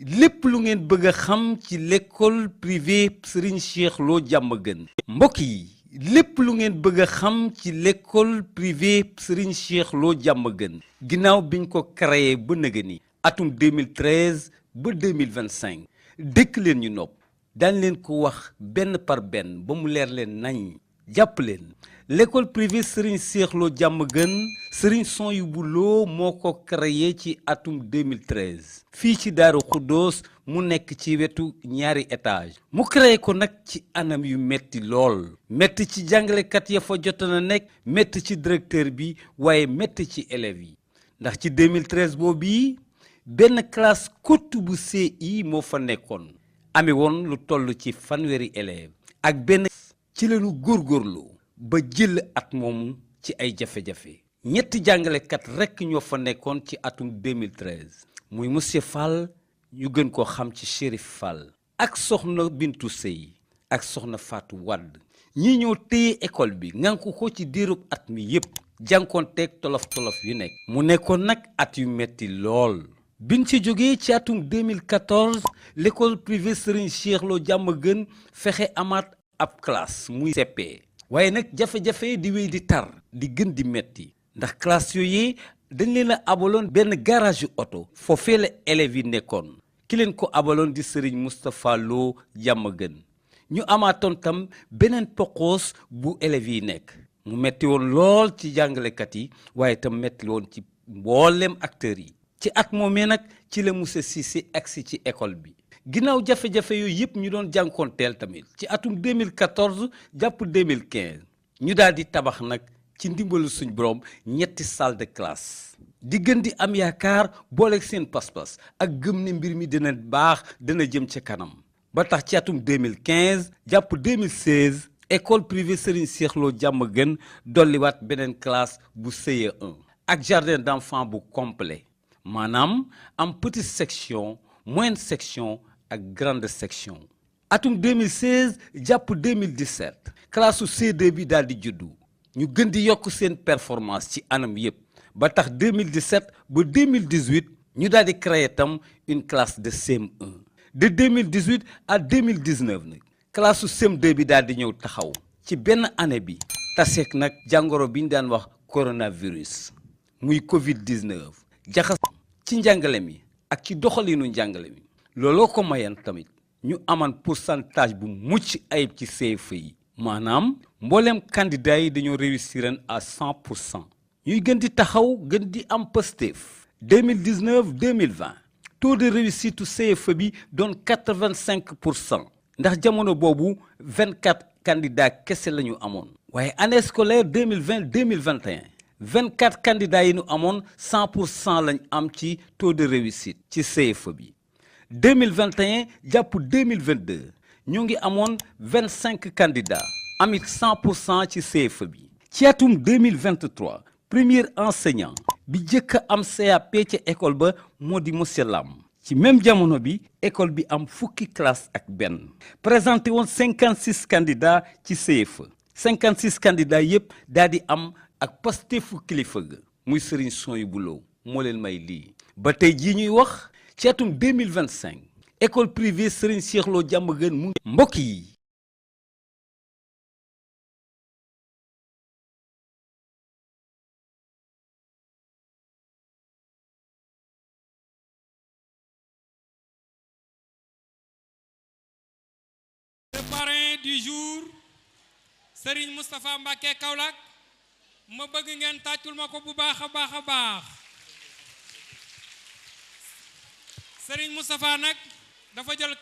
lépp lu ngeen bëgg a xam ci l'école privée Serigne Cheikh Lo Diamaguène mbokk yi lépp lu ngeen bëgg a xam ci l'école privée Serigne Cheikh Lo Diamaguène ginnaaw biñ ko créé ba nëgëni atum 2013 ba 2025 dëkk leen ñu nopp daañ leen ko wax benn par benn ba mu leer leen nañ jàpp leen l'école privée Serigne Cheikh Lo Diamaguène Serigne Souhaïbou Lo moo ko créé ci atum 2013 fii ci Daaru Xuddoos mu nekk ci wetu ñaari étage mu créé ko nag ci anam yu metti lool metti ci jàngalekat ya fa jot na nekk metti ci directeur bi waaye metti ci élèves yi ndax ci 2013 boobu benn classe courte bu CI moo fa nekkoon amee woon lu toll ci fanweeri élèves ak benn ci lañu góorgóorlu ba jël at moomu ci ay jafe-jafe ñetti jàngalekat rekk ñoo fa nekkoon ci atum 2013 muy monsieur Fall ñu gën koo xam ci Chérif Fall ak soxna Bintu Sey ak soxna Fatou Wade ñi ñoo téye école bi nganku ko ci diirub at mi yépp jànkoonteeg tolof-tolof yu nekk mu nekkoon nag at yu metti lool biñ ci jógee ci atum 2014 l'école privée Serigne Cheikh Lo Diamaguène fexe amaat ab classe muy CP waaye nag jafe-jafe di wéy di tar di gën di metti ndax classe yooyu dañ leen a abaloon benn garage oto foofee la élèves yi nekkoon ki leen ko abaloon di Serigne Moustapha Lo Diamaguène ñu amaatoon tam beneen poqoos bu élèves yi nekk mu metti woon lool ci jàngalekat yi waaye tam metti woon ci mboolem acteurs yi ci at moomee nag ci la monsieur Cissé agsi ci école bi ginnaaw jafe-jafe yooyu yëpp ñu doon jànkoonteel tamit ci atum 2014 jàpp 2015 ñu daal di tabax nag ci ndimbalu suñ borom ñetti salle de classe di gën di am yaakaar booleeg seen pas-pas ak gëm ne mbir mi dina baax dina jëm ca kanam ba tax ci atum 2015 jàpp 2016 école privée Serigne Cheikh Lo Diamaguène dolliwaat beneen classe bu CE1 ak jardin d'enfants bu complet maanaam am petite section moyenne section ak grande section atum 2016 jàpp 2017 classe C2 bi daal di juddu ñu gën di yokk seen performance ci anam yépp ba tax 2017 ba 2018 ñu daal di créer tam une classe de CM1 de 2018 à 2019 nag classe CM2 bi daal di ñëw taxaw ci benn année bi taseek nag jàngoro bi ñu daan wax coronavirus muy Covid-19 jaxas ci njàngale mi ak ci doxalinu njàngale mi looloo ko mayan tamit ñu aman pourcentage bu mucc ayib ci CFEE yi maanaam mbooleem candidat yi dañoo réussir à 100% ñuy gën di taxaw gën di am Pastef 2019 2020 taux de réussite CFEE bi doon 85% ndax jamono boobu 24 candidats kese la ñu amoon waaye année scolaire 2020 2021 24 candidats yi ñu amoon 100% lañ am ci taux de réussite ci CFEE bi 2021 jàpp 2022 ñu ngi amoon 25 candidats amit 100% ci CFEE bi ci atum 2023 premier enseignant bi jëkk a am CAP ca école ba moo di monsieur Lam ci même jamono bi école bi am fukki classe ak benn présenté woon 56 candidats ci CFEE 56 candidats yépp daal di am ak Pastefu kilifa ga muy Serigne Souhaïbou Lo moo leen may lii ba tey jii ñuy wax ci atum 2025 école privée Serigne Cheikh Lo Diamaguène mu mbokk yi le parrain du jour Serigne Moustapha Mbacké Kaolack ma bëgg ngeen tàccul ma ko bu baax a baax a baax Serigne Moustapha nag dafa jël